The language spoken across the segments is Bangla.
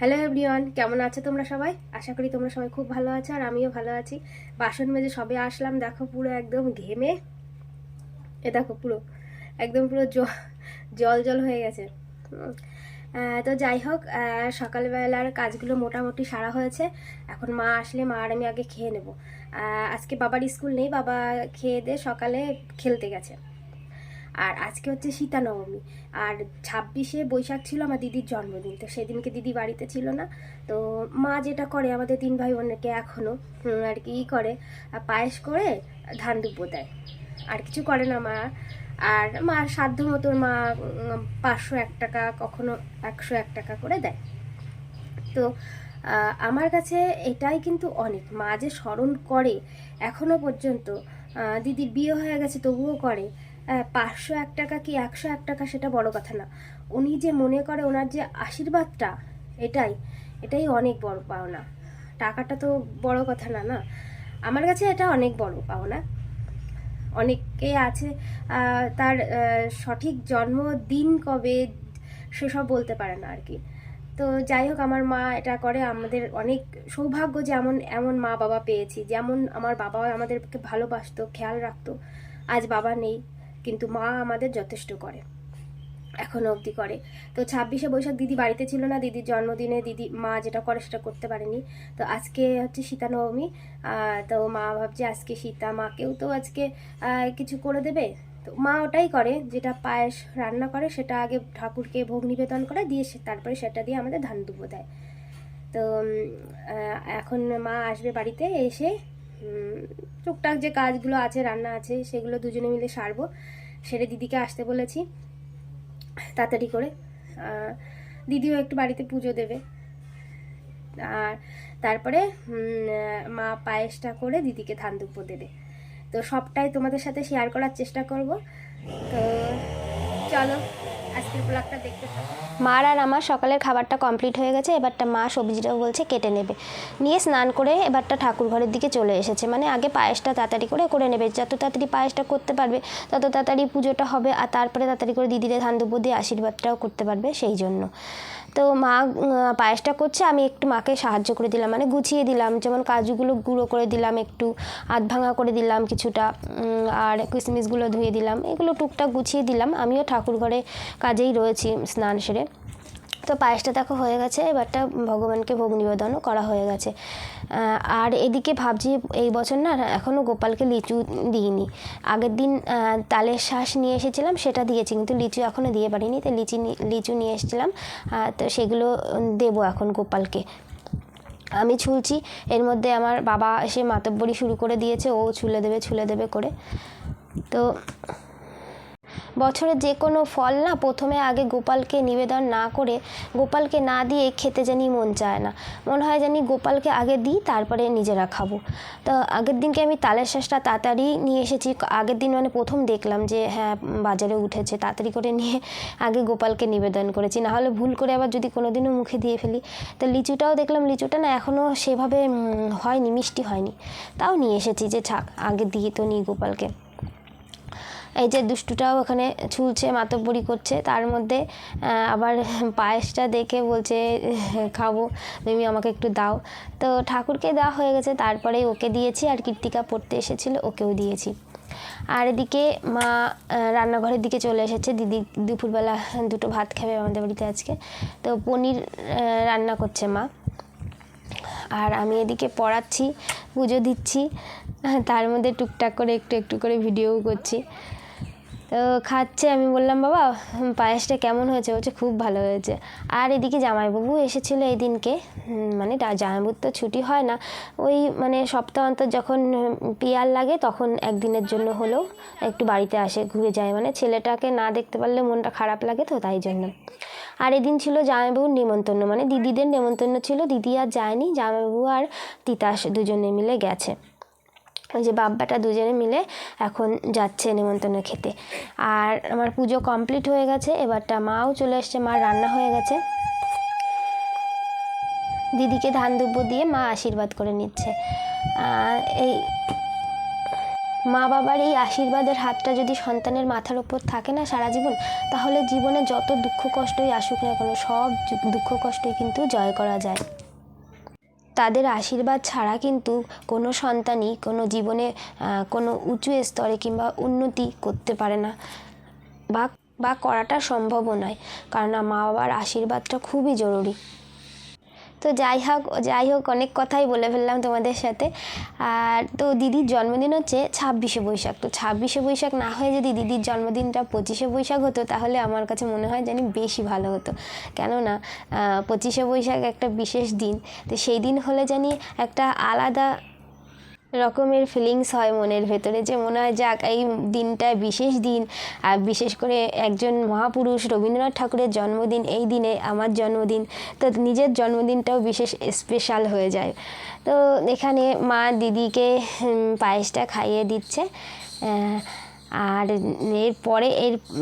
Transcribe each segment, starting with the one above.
হ্যালো এভরিওয়ান, কেমন আছো তোমরা সবাই? আশা করি তোমরা সবাই খুব ভালো আছো আর আমিও ভালো আছি। বাসন মেজে সবে আসলাম, দেখো পুরো একদম ঘেমে, দেখো পুরো একদম পুরো জল জল হয়ে গেছে। তো যাই হোক, সকালবেলার কাজগুলো মোটামুটি সারা হয়েছে। এখন মা আসলে মা আর আমি আগে খেয়ে নেব। আজকে বাবার স্কুল নেই, বাবা খেয়ে দিয়ে সকালে খেলতে গেছে। আর আজকে হচ্ছে সীতা নবমী, আর 26শে বৈশাখ ছিল আমার দিদির জন্মদিন। তো সেদিনকে দিদি বাড়িতে ছিল না। তো মা যেটা করে আমাদের 3 ভাই বোনকে এখনও আর কি করে, পায়েস করে ধান দুব্বো দেয়, আর কিছু করে না মা। আর মার সাধ্য মতো মা 501 টাকা, কখনো 101 টাকা করে দেয়। তো আমার কাছে এটাই কিন্তু অনেক, মা যে স্মরণ করে এখনো পর্যন্ত। দিদির বিয়ে হয়ে গেছে তবুও করে। 501 টাকা কি 101 টাকা সেটা বড় কথা না, উনি যে মনে করে, ওনার যে আশীর্বাদটা, এটাই এটাই অনেক বড় পাওনা। টাকাটা তো বড় কথা না, না। আমার কাছে এটা অনেক বড় পাওনা। অনেকে আছে তার সঠিক জন্মদিন কবে সেসব বলতে পারে না আর কি। তো যাই হোক, আমার মা এটা করে, আমাদের অনেক সৌভাগ্য যে এমন এমন মা বাবা পেয়েছি। যেমন আমার বাবা আমাদেরকে ভালোবাসতো, খেয়াল রাখতো। আজ বাবা নেই, কিন্তু মা আমাদের যথেষ্ট করে, এখনো অবধি করে। তো 26শে বৈশাখ দিদি বাড়িতে ছিল না, দিদির জন্মদিনে দিদি মা যেটা করে সেটা করতে পারেনি। তো আজকে হচ্ছে সীতা নবমী। তো মা ভাবছে আজকে সীতা মাকেও তো আজকে কিছু করে দেবে। তো মা ওটাই করে, যেটা পায়েস রান্না করে সেটা আগে ঠাকুরকে ভোগ নিবেদন করে, দিয়ে তারপরে সেটা দিয়ে আমাদের ধান দুব্বো দেয়। তো এখন মা আসবে বাড়িতে, এসে টুকটাক যে কাজগুলো আছে, রান্না আছে, সেগুলো দুজনে মিলে সারবো। সেরে দিদিকে আসতে বলেছি তাড়াতাড়ি করে। দিদিও একটু বাড়িতে পুজো দেবে। আর তারপরে মা পায়েসটা করে দিদিকে ধান দুব্বো দেবে। তো সবটাই তোমাদের সাথে শেয়ার করার চেষ্টা করব। তো চলো আজকের ব্লগটা দেখতে থাকো। মার আর আমার সকালের খাবারটা কমপ্লিট হয়ে গেছে। এবারটা মা সবজিটাও বলছে কেটে নেবে, নিয়ে স্নান করে এবারটা ঠাকুর ঘরের দিকে চলে এসেছে। মানে আগে পায়েসটা তাড়াতাড়ি করে নেবে, যত তাড়াতাড়ি পায়েসটা করতে পারবে তত তাড়াতাড়ি পুজোটা হবে, আর তারপরে তাড়াতাড়ি করে দিদিরে ধান দুব্বো দিয়ে আশীর্বাদটাও করতে পারবে, সেই জন্য। তো মা পায়েসটা করছে, আমি একটু মাকে সাহায্য করে দিলাম, মানে গুছিয়ে দিলাম। যেমন কাজুগুলো গুঁড়ো করে দিলাম, একটু আধ ভাঙা করে দিলাম কিছুটা, আর কিশমিশগুলো ধুয়ে দিলাম, এগুলো টুকটাক গুছিয়ে দিলাম। আমিও ঠাকুর ঘরে কাজেই রয়েছি স্নান সেরে। তো পায়েসটা দেখো হয়ে গেছে, এবারটা ভগবানকে ভোগ নিবেদনও করা হয়ে গেছে। আর এদিকে ভাবছি এই বছর না এখনও গোপালকে লিচু দিইনি। আগের দিন তালের শ্বাস নিয়ে এসেছিলাম, সেটা দিয়েছি, কিন্তু লিচু এখনও দিয়ে পারিনি। তো লিচু নিয়ে এসেছিলাম, তো সেগুলো দেবো এখন গোপালকে। আমি ছুলছি, এর মধ্যে আমার বাবা এসে মাতব্বরি শুরু করে দিয়েছে, ও ছুলে দেবে করে। তো বছরের যে কোনো ফল না প্রথমে আগে গোপালকে নিবেদন না করে, গোপালকে না দিয়ে খেতে জানি মন চায় না। মনে হয় জানি গোপালকে আগে দিই, তারপরে নিজেরা খাবো। তো আগের দিনকে আমি তালের শ্বাসটা তাড়াতাড়ি নিয়ে এসেছি। আগের দিন মানে প্রথম দেখলাম যে হ্যাঁ বাজারে উঠেছে, তাড়াতাড়ি করে নিয়ে আগে গোপালকে নিবেদন করেছি, না হলে ভুল করে আবার যদি কোনো দিনও মুখে দিয়ে ফেলি। তো লিচুটাও দেখলাম, লিচুটা না এখনও সেভাবে হয়নি, মিষ্টি হয়নি, তাও নিয়ে এসেছি যে থাক আগে দিয়ে তো নিই গোপালকে। এই যে দুষ্টুটাও ওখানে ছুলছে, মাতব্বরি করছে, তার মধ্যে আবার পায়েসটা দেখে বলছে খাবো, তুমি আমাকে একটু দাও। তো ঠাকুরকে দেওয়া হয়ে গেছে, তারপরে ওকে দিয়েছি, আর কীর্তিকা পড়তে এসেছিল ওকেও দিয়েছি। আর এদিকে মা রান্নাঘরের দিকে চলে এসেছে। দিদি দুপুরবেলা দুটো ভাত খাবে আমাদের বাড়িতে আজকে। তো পনির রান্না করছে মা, আর আমি এদিকে পড়াচ্ছি, পুজো দিচ্ছি, তার মধ্যে টুকটাক করে একটু একটু করে ভিডিও করছি। তো খাচ্ছে, আমি বললাম বাবা পায়েসটা কেমন হয়েছে, বলছে খুব ভালো হয়েছে। আর এদিকে জামাইবাবু এসেছিলো এই দিনকে, মানে জামাইবাবুর তো ছুটি হয় না, ওই মানে সপ্তাহ অন্তর যখন পিয়ার লাগে তখন একদিনের জন্য হলেও একটু বাড়িতে আসে, ঘুরে যায়। মানে ছেলেটাকে না দেখতে পারলে মনটা খারাপ লাগে, তো তাই জন্য। আর এদিন ছিল জামাইবাবুর নিমন্ত্রণ, মানে দিদিদের নিমন্ত্রণ ছিল। দিদি আর যায়নি, জামাইবাবু আর তিতাস দুজনে মিলে গেছে। ওই যে বাব্বাটা দুজনে মিলে এখন যাচ্ছে নিমন্ত্রণ খেতে। আর আমার পুজো কমপ্লিট হয়ে গেছে, এবারটা মাও চলে এসছে, মার রান্না হয়ে গেছে। দিদিকে ধান দুব্বো দিয়ে মা আশীর্বাদ করে নিচ্ছে। এই মা বাবার এই আশীর্বাদের হাতটা যদি সন্তানের মাথার ওপর থাকে না সারা জীবন, তাহলে জীবনে যত দুঃখ কষ্টই আসুক না কেন সব দুঃখ কষ্টই কিন্তু জয় করা যায়। তাদের আশীর্বাদ ছাড়া কিন্তু কোনো সন্তানই কোনো জীবনে কোনো উঁচু স্তরে কিংবা উন্নতি করতে পারে না, বা করাটা সম্ভবও নয়, কারণ মা বাবার আশীর্বাদটা খুবই জরুরি। তো যাই হোক অনেক কথাই বলে ফেললাম তোমাদের সাথে। আর তো দিদির জন্মদিন হচ্ছে 26শে বৈশাখ। তো 26শে বৈশাখ না হয়ে যদি দিদির জন্মদিনটা 25শে বৈশাখ হতো তাহলে আমার কাছে মনে হয় জানি বেশি ভালো হতো। কেননা 25শে বৈশাখ একটা বিশেষ দিন, তো সেই দিন হলে জানি একটা আলাদা রকমের ফিলিংস হয় মনের ভেতরে, যে মনে হয় যাক এই দিনটা বিশেষ দিন। আর বিশেষ করে একজন মহাপুরুষ রবীন্দ্রনাথ ঠাকুরের জন্মদিন, এই দিনে আমার জন্মদিন, তো নিজের জন্মদিনটাও বিশেষ স্পেশাল হয়ে যায়। তো এখানে মা দিদিকে পায়েসটা খাইয়ে দিচ্ছে। আর এরপরে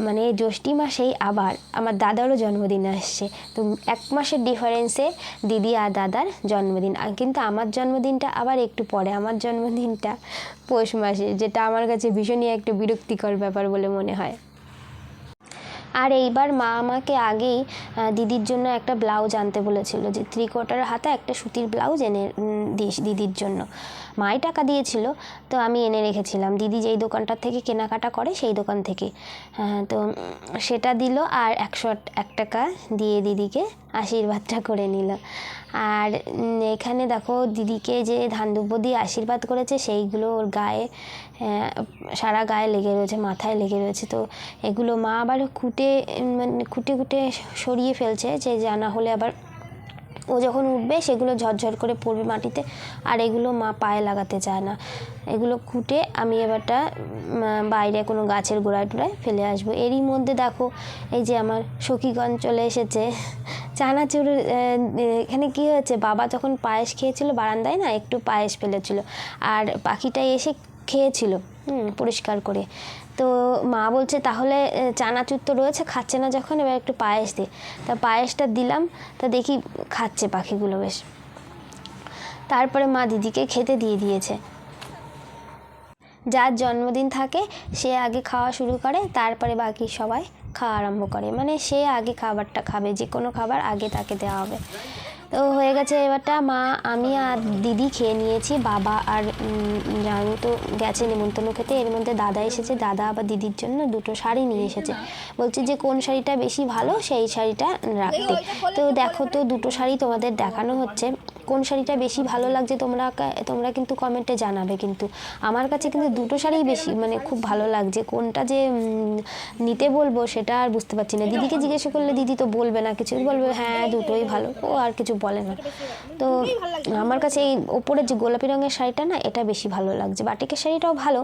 মানে জ্যৈষ্ঠী মাসেই আবার আমার দাদারও জন্মদিন আসছে। তো 1 মাসের ডিফারেন্সে দিদি আর দাদার জন্মদিন, কিন্তু আমার জন্মদিনটা আবার একটু পরে, আমার জন্মদিনটা পৌষ মাসে, যেটা আমার কাছে ভীষণই একটা বিরক্তিকর ব্যাপার বলে মনে হয়। আর এইবার মা আমাকে আগেই দিদির জন্য একটা ব্লাউজ আনতে বলেছিল, যে 3/4 হাতা একটা সুতির ব্লাউজ এনে দিস দিদির জন্য। মাই টাকা দিয়েছিল, তো আমি এনে রেখেছিলাম দিদি যেই দোকানটার থেকে কেনাকাটা করে সেই দোকান থেকে। তো সেটা দিল আর 101 টাকা দিয়ে দিদিকে আশীর্বাদটা করে নিল। আর এখানে দেখো দিদিকে যে ধান দুব্বো দিয়ে আশীর্বাদ করেছে সেইগুলো ওর গায়ে, সারা গায়ে লেগে রয়েছে, মাথায় লেগে রয়েছে। তো এগুলো মা আবার খুঁটে সরিয়ে ফেলছে, যে জানা হলে আবার ও যখন উঠবে সেগুলো ঝরঝর করে পড়বে মাটিতে, আর এগুলো মা পায়ে লাগাতে চায় না। এগুলো খুঁটে আমি এবারটা বাইরে কোনো গাছের গোড়ায় টোড়ায় ফেলে আসবো। এরই মধ্যে দেখো এই যে আমার সখীগণ চলে এসেছে। চানাচুর এখানে কি হয়েছে, বাবা যখন পায়েস খেয়েছিল বারান্দায় না একটু পায়েস ফেলেছিল, আর পাখিটাই এসে খেয়েছিল পরিষ্কার করে। তো মা বলছে তাহলে চানাচুর তো রয়েছে, খাচ্ছে না যখন, এবার একটু পায়েস দে। তা পায়েসটা দিলাম, তা দেখি খাচ্ছে পাখিগুলো বেশ। তারপরে মা দিদিকে খেতে দিয়ে দিয়েছে। যার জন্মদিন থাকে সে আগে খাওয়া শুরু করে, তারপরে বাকি সবাই খাওয়া আরম্ভ করে, মানে সে আগে খাবারটা খাবে, যে কোনো খাবার আগে তাকে দেওয়া হবে। তো হয়ে গেছে এবারটা, মা আমি আর দিদি খেয়ে নিয়েছি, বাবা আর জানু তো গেছে নেমন্তন্ন খেতে। এর মধ্যে দাদা এসেছে, দাদা আবার দিদির জন্য 2টো শাড়ি নিয়ে এসেছে, বলছে যে কোন শাড়িটা বেশি ভালো সেই শাড়িটা রাখতে। তো দেখো তো 2টো শাড়ি তোমাদের দেখানো হচ্ছে, কোন শাড়িটা বেশি ভালো লাগছে তোমরা কিন্তু কমেন্টে জানাবে। কিন্তু আমার কাছে কিন্তু 2টো শাড়িই বেশি মানে খুব ভালো লাগছে, কোনটা যে নিতে বলবো সেটা আর বুঝতে পারছি না। দিদিকে জিজ্ঞেস করলে দিদি তো বলবে না কিছু, বলবে হ্যাঁ 2টোই ভালো, ও আর কিছু বলে না। তো আমার কাছে এই ওপরের যে গোলাপি রঙের শাড়িটা না, এটা বেশি ভালো লাগছে। বাটিকের শাড়িটাও ভালো,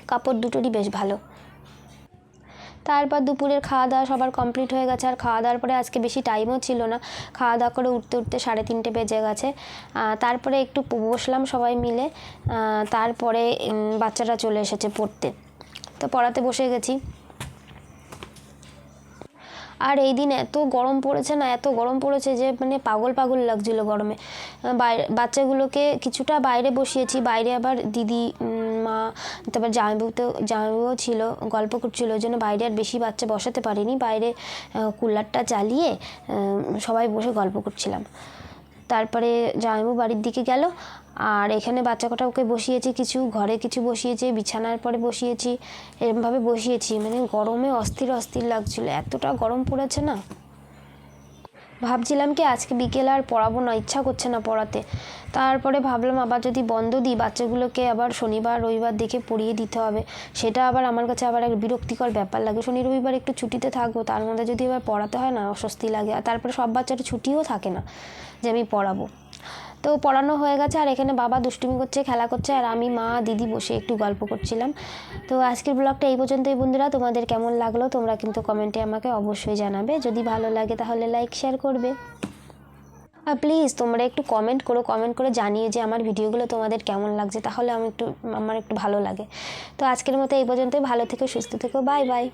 কাপড় দুটোরই বেশ ভালো। তারপর দুপুরের খাওয়া দাওয়া সবার কমপ্লিট হয়ে গেছে। আর খাওয়া দাওয়ার পরে আজকে বেশি টাইমও ছিল না, খাওয়া দাওয়া করে উঠতে 3:30 বেজে গেছে। তারপরে একটু বসলাম সবাই মিলে। তারপরে বাচ্চারা চলে এসেছে পড়তে, তো পড়াতে বসে গেছি। আর এই দিন এত গরম পড়েছে না, এত গরম পড়েছে যে মানে পাগল লাগছিল গরমে। বাচ্চাগুলোকে কিছুটা বাইরে বসিয়েছি, বাইরে আবার দিদি মা তারপর জামাইবাবুও ছিল, গল্প করছিল, ওই জন্য বাইরে আর বেশি বাচ্চা বসাতে পারিনি। বাইরে কুলারটা চালিয়ে সবাই বসে গল্প করছিলাম। তারপরে জামাইবাবু বাড়ির দিকে গেল, আর এখানে বাচ্চা কটা ওকে বসিয়েছি, কিছু ঘরে কিছু বসিয়েছি, বিছানার পরে বসিয়েছি, এরমভাবে বসিয়েছি। মানে গরমে অস্থির লাগছিল, এতটা গরম পড়েছে না। ভাবছিলাম কি আজকে বিকেল আর পড়াবো না, ইচ্ছা করছে না পড়াতে। তারপরে ভাবলাম আবার যদি বন্ধ দিই বাচ্চাগুলোকে আবার শনিবার রবিবার দেখে পড়িয়ে দিতে হবে, সেটা আবার আমার কাছে আবার এক বিরক্তিকর ব্যাপার লাগে। শনি রবিবার একটু ছুটিতে থাকবো, তার মধ্যে যদি আবার পড়াতে হয় না, অস্বস্তি লাগে। আর তারপরে সব বাচ্চাটা ছুটিও থাকে না যে আমি পড়াবো। তো পড়ানো হয়ে গেছে, আর এখানে বাবা দুষ্টুমি করছে, খেলা করছে, আর আমি মা দিদি বসে একটু গল্প করছিলাম। তো আজকের ব্লগটা এই পর্যন্তই বন্ধুরা, তোমাদের কেমন লাগলো তোমরা কিন্তু কমেন্টে আমাকে অবশ্যই জানাবে। যদি ভালো লাগে তাহলে লাইক শেয়ার করবে, আর প্লিজ তোমরা একটু কমেন্ট করে জানিয়ে যে আমার ভিডিওগুলো তোমাদের কেমন লাগছে, তাহলে আমার একটু ভালো লাগে। তো আজকের মতো এই পর্যন্তই, ভালো থেকো, সুস্থ থেকো, বাই বাই।